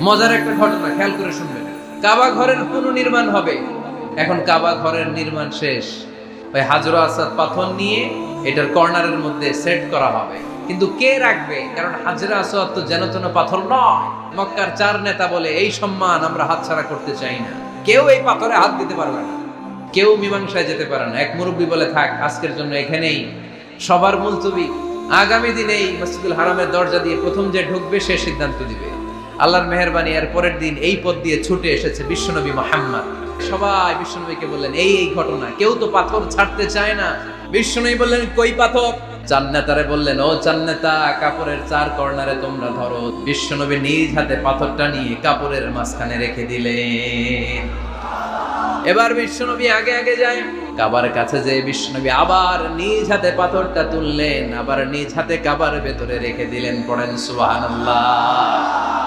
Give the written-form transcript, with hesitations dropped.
মজার একটা ঘটনা খেয়াল করে শুনবেন। কাবা ঘরের পুনর্নির্মাণ হবে, এখন কাবা ঘরের নির্মাণ শেষ, ওই হাজর আসওয়াদ পাথর নিয়ে এটার কর্নারের মধ্যে সেট করা হবে। কিন্তু কে রাখবে? কারণ হাজরা আসওয়াদ তো যেন তেন পাথর নয়। মক্কার 4 নেতা বলে এই সম্মান আমরা হাতছাড়া করতে চাই না, কেউ এই পাথরে হাত দিতে পারবে না, কেউ মীমাংসায় যেতে পারে না। এক মুরব্বী বলে, থাক আজকের জন্য এখানেই সবার মুলতবি, আগামী দিনে এই মসজিদুল হারামের দরজা দিয়ে প্রথম যে ঢুকবে সে সিদ্ধান্ত দিবে। আল্লাহর মেহেরবানি, এর পরের দিন এই পথ দিয়ে ছুটে এসেছে বিশ্বনবী মুহাম্মদ। সবাই বিশ্বনবীকে বললেন এই এই ঘটনা, কেউ তো পাথর ছাড়তে চায় না। বিশ্বনবী বললেন কই পাথর? জান্নাতারে বললেন, ও জান্নাতা, কাপড়ের 4 কর্নারে তোমরা ধরো। বিশ্বনবী নিজ হাতে পাথরটা নিয়ে কাপড়ের মাঝখানে রেখে দিলেন। এবার বিশ্বনবী আগে আগে যায়, কাবার কাছে যে বিশ্বনবী আবার নিজ হাতে পাথরটা তুললেন, আবার নিজ হাতে কাবার ভেতরে রেখে দিলেন। পড়েন সুবহানাল্লাহ।